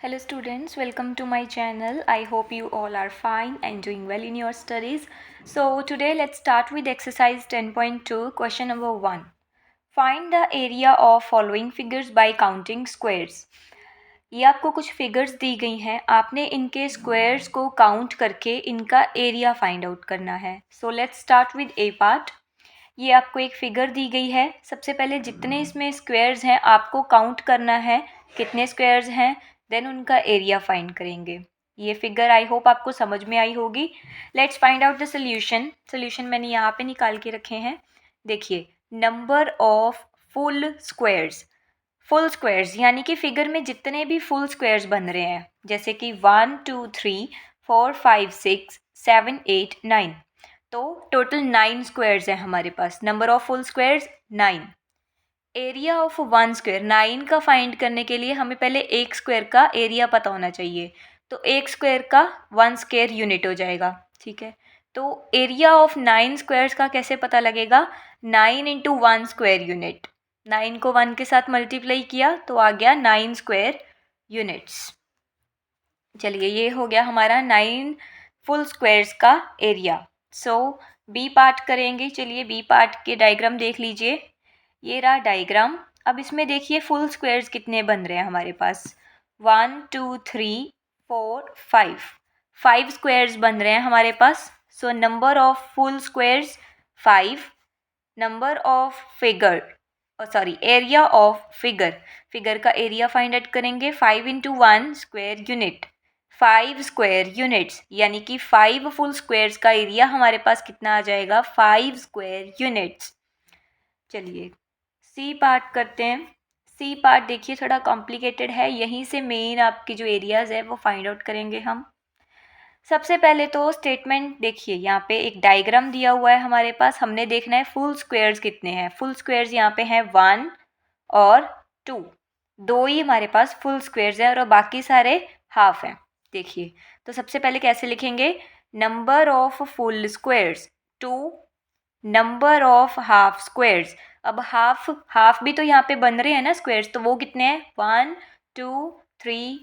Hello students, welcome to my channel. I hope you all are fine and doing well in your studies. So today let's start with exercise 10.2, question number 1. Find the area of following figures by counting squares. ये आपको कुछ figures दी गई हैं, आपने इनके squares को count करके इनका एरिया फाइंड आउट करना है. So let's start with A part. ये आपको एक फिगर दी गई है. सबसे पहले जितने इसमें स्क्वायर्स हैं आपको काउंट करना है कितने स्क्वायर्स हैं, देन उनका एरिया फाइंड करेंगे. ये फिगर आई होप आपको समझ में आई होगी. Let's find out the solution मैंने यहाँ पे निकाल के रखे हैं. देखिए, नंबर ऑफ फुल स्क्वायर्स यानी कि फिगर में जितने भी फुल स्क्वायर्स बन रहे हैं, जैसे कि 1 2 3 4 5 6 7 8 9, तो टोटल 9 स्क्वायर्स हैं हमारे पास. Number of full squares 9. Area of one square 9 का फाइंड करने के लिए हमें पहले एक स्क्वायर का एरिया पता होना चाहिए. तो एक स्क्वायर का 1 स्क्वायर यूनिट हो जाएगा. ठीक है, तो एरिया ऑफ 9 स्क्वायर्स का कैसे पता लगेगा? 9 इंटू 1 स्क्वायर यूनिट. 9 को 1 के साथ मल्टीप्लाई किया तो आ गया 9 स्क्वायर यूनिट्स. चलिए, ये हो गया हमारा 9 फुल स्क्वायर्स का एरिया. सो बी पार्ट करेंगे. चलिए, बी पार्ट के डायग्राम देख लीजिए. ये रहा डायग्राम. अब इसमें देखिए फुल स्क्वायर्स कितने बन रहे हैं हमारे पास. 1 2 3 4 5 स्क्वायर्स बन रहे हैं हमारे पास. So number of full squares 5. Number of area of figure का एरिया फाइंड आउट करेंगे. 5 into 1 square unit, 5 square units, यानी कि 5 फुल स्क्वायर्स का एरिया हमारे पास कितना आ जाएगा? 5 स्क्वायर यूनिट्स. चलिए, सी पार्ट करते हैं. सी पार्ट देखिए थोड़ा कॉम्प्लिकेटेड है. यहीं से मेन आपकी जो एरियाज़ है वो फाइंड आउट करेंगे हम. सबसे पहले तो स्टेटमेंट देखिए, यहाँ पे एक डायग्राम दिया हुआ है हमारे पास. हमने देखना है फुल स्क्वायर्स कितने हैं. फुल स्क्वायर्स यहाँ पे हैं 1 और 2. 2 ही हमारे पास फुल स्क्वायर्स हैं और बाकी सारे हाफ हैं. देखिए, तो सबसे पहले कैसे लिखेंगे? Number of full squares 2, number of half squares. अब हाफ भी तो यहाँ पे बन रहे हैं ना स्क्वायर्स, तो वो कितने हैं? 1 2 3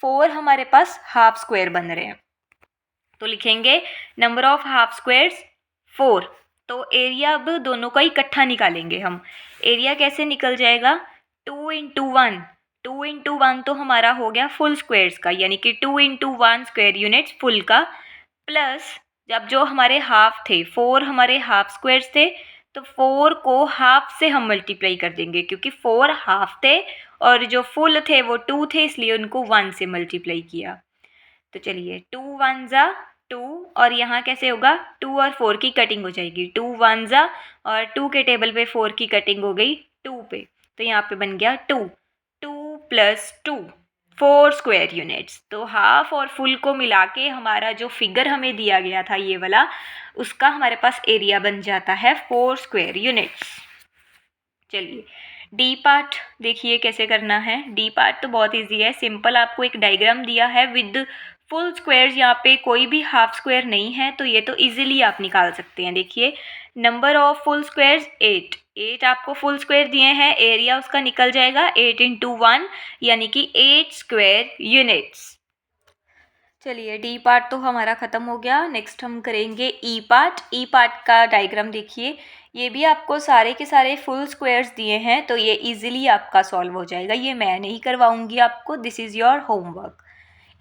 4 हमारे पास हाफ स्क्वायर बन रहे हैं. तो लिखेंगे नंबर ऑफ हाफ स्क्वायर्स 4. तो एरिया अब दोनों का इकट्ठा निकालेंगे हम. एरिया कैसे निकल जाएगा? 2 इंटू 1. 2 इंटू 1 तो हमारा हो गया फुल स्क्वायर्स का, यानी कि 2 इंटू 1 स्क्वायर यूनिट्स फुल का, प्लस जब जो हमारे हाफ थे 4 हमारे हाफ स्क्वायर्स थे, तो 4 को हाफ से हम मल्टीप्लाई कर देंगे क्योंकि 4 हाफ थे और जो फुल थे वो 2 थे, इसलिए उनको 1 से मल्टीप्लाई किया. तो चलिए, 2 1 जा 2, और यहाँ कैसे होगा? 2 और 4 की कटिंग हो जाएगी. 2 1 जा, और 2 के टेबल पे 4 की कटिंग हो गई 2 पे, तो यहाँ पे बन गया 2 प्लस 2 4 स्क्वायर यूनिट्स. तो हाफ और फुल को मिला के हमारा जो फिगर हमें दिया गया था ये वाला, उसका हमारे पास एरिया बन जाता है 4 स्क्वायर यूनिट्स. चलिए, डी पार्ट देखिए कैसे करना है. डी पार्ट तो बहुत इजी है, सिंपल. आपको एक डायग्राम दिया है विद फुल स्क्वायर्स. यहाँ पे कोई भी हाफ स्क्वायर नहीं है, तो ये तो इजीली आप निकाल सकते हैं. देखिए, नंबर ऑफ फुल स्क्वायर्स 8 आपको फुल स्क्वायर दिए हैं. एरिया उसका निकल जाएगा 8 इंटू 1, यानी कि 8 स्क्वायर यूनिट्स. चलिए, डी पार्ट तो हमारा ख़त्म हो गया. नेक्स्ट हम करेंगे ई पार्ट. ई पार्ट का डायग्राम देखिए. ये भी आपको सारे के सारे फुल स्क्वायर्स दिए हैं, तो ये इजीली आपका सॉल्व हो जाएगा. ये मैं नहीं करवाऊंगी आपको, this is your homework.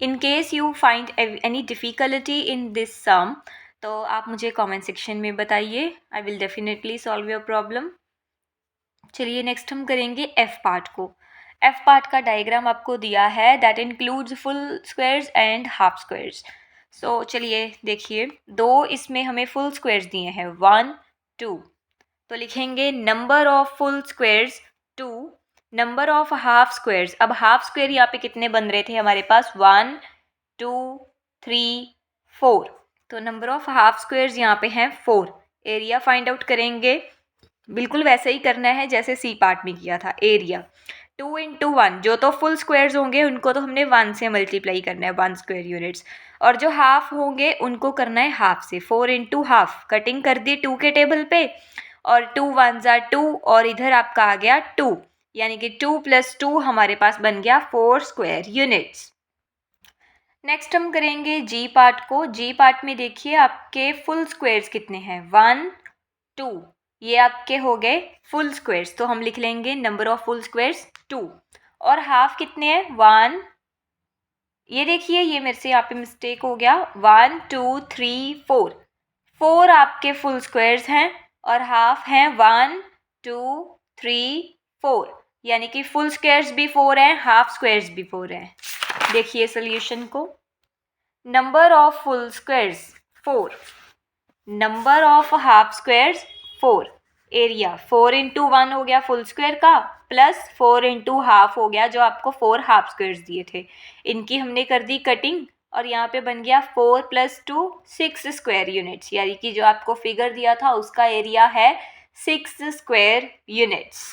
In case you find any difficulty in this sum, तो आप मुझे कमेंट सेक्शन में बताइए. I will definitely solve your problem. चलिए, नेक्स्ट हम करेंगे एफ पार्ट को. एफ पार्ट का डायग्राम आपको दिया है, that includes full squares and half squares. So चलिए देखिए, 2 इसमें हमें फुल स्क्वायर्स दिए हैं 1 2, तो लिखेंगे number of full squares 2, number of half squares. अब हाफ स्क्वायर यहाँ पे कितने बन रहे थे हमारे पास? 1 2 3 4, तो नंबर ऑफ हाफ स्क्वायर्स यहाँ पे हैं 4. एरिया फाइंड आउट करेंगे. बिल्कुल वैसे ही करना है जैसे सी पार्ट में किया था. एरिया 2 इंटू 1, जो तो फुल स्क्वायर्स होंगे उनको तो हमने 1 से मल्टीप्लाई करना है 1 स्क्वायर यूनिट्स, और जो हाफ होंगे उनको करना है हाफ से. 4 इंटू हाफ, कटिंग कर दी 2 के टेबल पे, और 2 1 जा 2, और इधर आपका आ गया 2. यानी कि 2 + 2 हमारे पास बन गया 4 स्क्वायर यूनिट्स। नेक्स्ट हम करेंगे जी पार्ट को। जी पार्ट में देखिए आपके फुल स्क्वायर्स कितने हैं, 1 2, ये आपके हो गए फुल स्क्वायर्स, तो हम लिख लेंगे नंबर ऑफ फुल स्क्वायर्स 2। और हाफ कितने हैं, 1, ये देखिए ये मेरे से यहाँ पे मिस्टेक हो गया, 1 2 3 4, 4 आपके फुल स्क्वायर्स हैं और हाफ हैं 1 2 3 4, यानी कि फुल स्क्वायर्स भी 4 हैं, हाफ स्क्वायर्स भी 4 हैं। देखिए सोल्यूशन को, number of full squares 4, number of half squares 4, area 4 × 1 हो गया फुल स्क्वायर का, प्लस 4 × हाफ हो गया जो आपको 4 हाफ स्क्वायर्स दिए थे, इनकी हमने कर दी कटिंग और यहाँ पे बन गया 4 + 2 6 स्क्वायर यूनिट्स, यानी कि जो आपको फिगर दिया था उसका एरिया है 6 स्क्वायर यूनिट्स।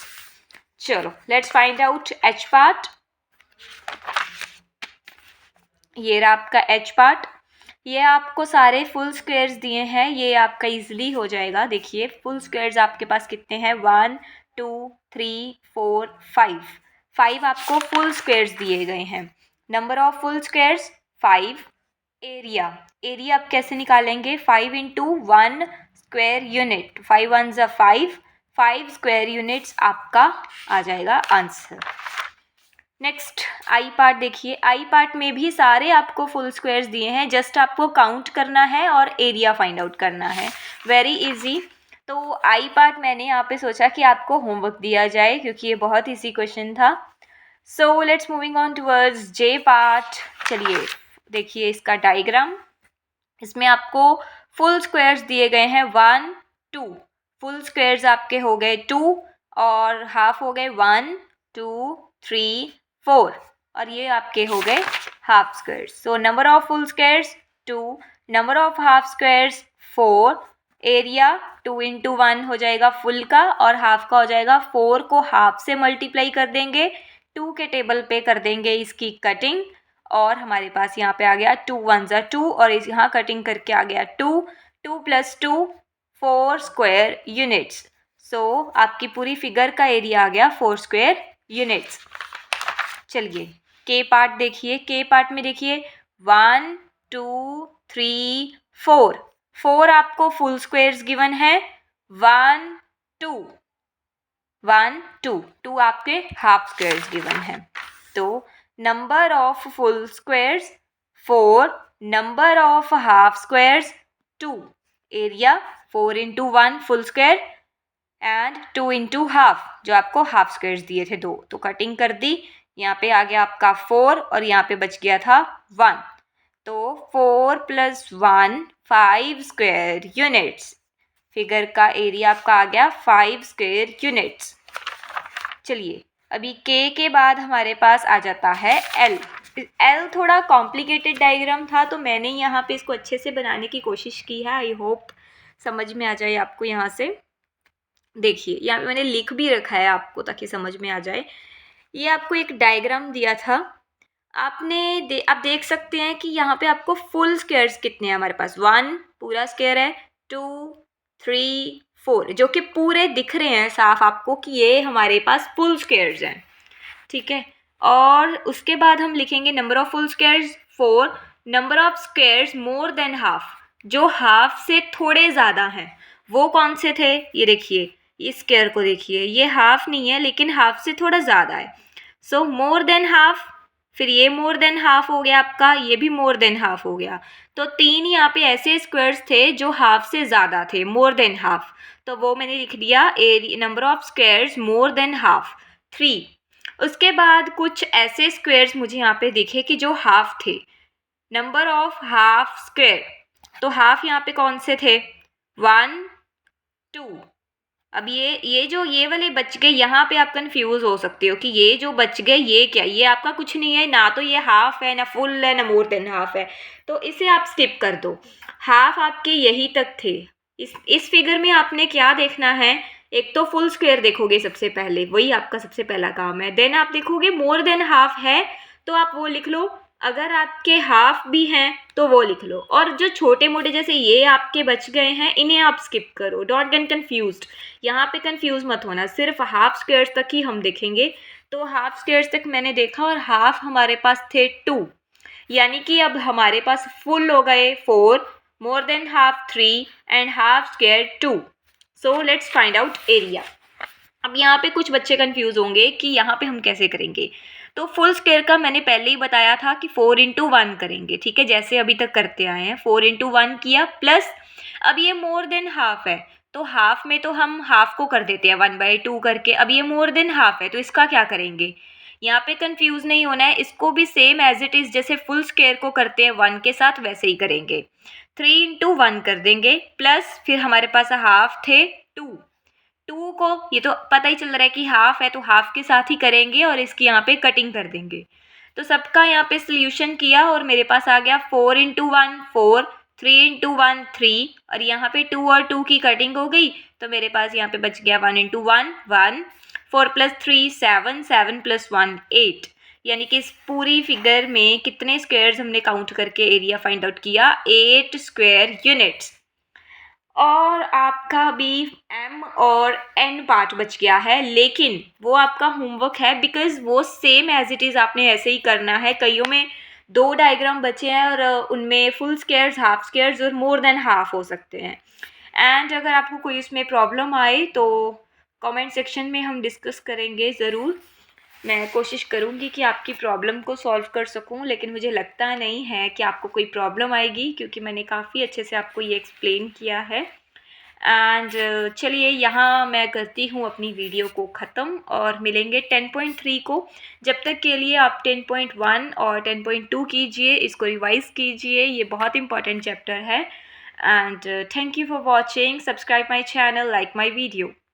चलो let's find out H part. ये रहा आपका एच पार्ट, ये आपको सारे फुल स्क्वायर्स दिए हैं, ये आपका इजीली हो जाएगा। देखिए फुल स्क्वायर्स आपके पास कितने हैं, 1 2 3 4 5, 5 आपको फुल स्क्वायर्स दिए गए हैं। Number of full squares 5, area, area आप कैसे निकालेंगे, 5 × 1 स्क्वायर यूनिट, 5 1 = 5, 5 स्क्वायर यूनिट्स आपका आ जाएगा आंसर। नेक्स्ट आई पार्ट देखिए, आई पार्ट में भी सारे आपको फुल स्क्वायर्स दिए हैं, जस्ट आपको काउंट करना है और एरिया फाइंड आउट करना है, वेरी इजी। तो आई पार्ट मैंने यहाँ पे सोचा कि आपको होमवर्क दिया जाए क्योंकि ये बहुत इजी क्वेश्चन था। So let's moving on towards J part. चलिए देखिए इसका डायग्राम, इसमें आपको फुल स्क्वायर्स दिए गए हैं 1 2, फुल स्क्वायर्स आपके हो गए 2 और हाफ हो गए 1 2 3 4, और ये आपके हो गए half squares. So number of full squares 2, number of half squares 4, area 2 × 1 हो जाएगा फुल का और हाफ का हो जाएगा, 4 को हाफ से मल्टीप्लाई कर देंगे, 2 के टेबल पे कर देंगे इसकी कटिंग और हमारे पास यहाँ पे आ गया 2 1 = 2 और इस यहाँ कटिंग करके आ गया 2 2 + 2 4 स्क्वायर यूनिट्स। सो आपकी पूरी फिगर का एरिया आ गया 4 स्क्वायर यूनिट्स। चलिए के पार्ट देखिए, के पार्ट में देखिए 1 2 3 4, 4 आपको फुल स्क्वायर्स गिवन है, 1 2 1 2 2 आपके हाफ स्क्वायर्स गिवन है। तो number of full squares 4, number of half squares 2, area 4 × 1 full square and 2 × half जो आपको हाफ स्क्वायर्स दिए थे 2, तो कटिंग कर दी, यहाँ पे आ गया आपका 4 और यहाँ पे बच गया था 1, तो 4 + 1 5 स्क्वायर यूनिट्स, फिगर का एरिया आपका आ गया 5 स्क्वायर यूनिट्स। चलिए अभी के बाद हमारे पास आ जाता है एल। एल थोड़ा कॉम्प्लिकेटेड डायग्राम था तो मैंने यहाँ पे इसको अच्छे से बनाने की कोशिश की है, आई होप समझ में आ जाए आपको। यहाँ से देखिए यहाँ पे मैंने लिख भी रखा है आपको ताकि समझ में आ जाए। ये आपको एक डायग्राम दिया था, आप देख सकते हैं कि यहाँ पे आपको फुल स्क्वायर्स कितने हैं हमारे पास, 1 पूरा स्क्वायर है, 2 3 4 जो कि पूरे दिख रहे हैं साफ आपको कि ये हमारे पास फुल स्क्वायर्स हैं, ठीक है। और उसके बाद हम लिखेंगे number of full squares 4, number of squares more than half, जो हाफ से थोड़े ज़्यादा हैं वो कौन से थे, ये देखिए इस स्क्वायर को देखिए, ये हाफ नहीं है लेकिन हाफ से थोड़ा ज़्यादा है, सो मोर देन हाफ, फिर ये मोर देन हाफ हो गया आपका, ये भी मोर देन हाफ हो गया, तो 3 यहाँ पे ऐसे स्क्वायर्स थे जो हाफ से ज़्यादा थे, मोर देन हाफ, तो वो मैंने लिख दिया number of squares more than half 3। उसके बाद कुछ ऐसे स्क्वायर्स मुझे यहाँ पे दिखे कि जो हाफ थे, नंबर ऑफ हाफ स्क्वायर, तो हाफ यहाँ पे कौन से थे, 1 2, अब ये वाले बच गए, यहाँ पे आप कंफ्यूज हो सकते हो कि ये जो बच गए ये क्या, ये आपका कुछ नहीं है, ना तो ये हाफ है, ना फुल है, ना मोर देन हाफ है, तो इसे आप स्किप कर दो। हाफ आपके यही तक थे। इस फिगर में आपने क्या देखना है, एक तो फुल स्क्वायर देखोगे सबसे पहले, वही आपका सबसे पहला काम है, देन आप देखोगे मोर देन हाफ है तो आप वो लिख लो अगर आपके हाफ भी हैं तो वो लिख लो, और जो छोटे मोटे जैसे ये आपके बच गए हैं इन्हें आप स्किप करो, डोंट गेट कन्फ्यूज्ड। यहाँ पे कंफ्यूज मत होना, सिर्फ हाफ स्क्वायर्स तक ही हम देखेंगे। तो हाफ स्क्वायर्स तक मैंने देखा और हाफ हमारे पास थे 2, यानी कि अब हमारे पास फुल हो गए 4, more than half 3 and half square 2। So let's find out area. अब यहाँ पे कुछ बच्चे कंफ्यूज होंगे कि यहाँ पे हम कैसे करेंगे। तो फुल स्क्वायर का मैंने पहले ही बताया था कि 4 × 1 करेंगे, ठीक है, जैसे अभी तक करते आए हैं। 4 × 1 किया, प्लस अब ये मोर देन हाफ है तो हाफ में तो हम हाफ को कर देते हैं 1/2 करके। अब ये मोर देन हाफ है तो इसका क्या करेंगे, यहाँ पे कंफ्यूज नहीं होना है, इसको भी सेम एज इट इज़ जैसे फुल स्क्वायर को करते हैं 1 के साथ वैसे ही करेंगे। 3 × 1 कर देंगे, प्लस फिर हमारे पास हाफ थे 2। 2 को, ये तो पता ही चल रहा है कि हाफ है तो हाफ के साथ ही करेंगे और इसकी यहाँ पे कटिंग कर देंगे। तो सबका यहाँ पे सोल्यूशन किया और मेरे पास आ गया 4 × 1 4, 3 × 1 3, और यहाँ पे 2 और 2 की कटिंग हो गई तो मेरे पास यहाँ पे बच गया 1 × 1 1, 4 + 3 7, 7 + 1 8। यानी कि इस पूरी फिगर में कितने स्क्वायर्स हमने काउंट करके एरिया फाइंड आउट किया, 8 स्क्वायर यूनिट्स। और आपका भी एम और एन पार्ट बच गया है, लेकिन वो आपका होमवर्क है बिकॉज वो सेम एज इट इज़ आपने ऐसे ही करना है। कईयों में 2 डायग्राम बचे हैं और उनमें फुल स्क्वायर्स, हाफ स्क्वायर्स और मोर देन हाफ हो सकते हैं। एंड अगर आपको कोई इसमें प्रॉब्लम आए तो कमेंट सेक्शन में हम डिस्कस करेंगे ज़रूर। मैं कोशिश करूँगी कि आपकी प्रॉब्लम को सॉल्व कर सकूँ, लेकिन मुझे लगता नहीं है कि आपको कोई प्रॉब्लम आएगी क्योंकि मैंने काफ़ी अच्छे से आपको ये एक्सप्लेन किया है। एंड चलिए यहाँ मैं करती हूँ अपनी वीडियो को ख़त्म और मिलेंगे 10.3 को। जब तक के लिए आप 10.1 और 10.2 कीजिए, इसको रिवाइज़ कीजिए, ये बहुत इंपॉर्टेंट चैप्टर है। And thank you for watching, subscribe my channel, like my video.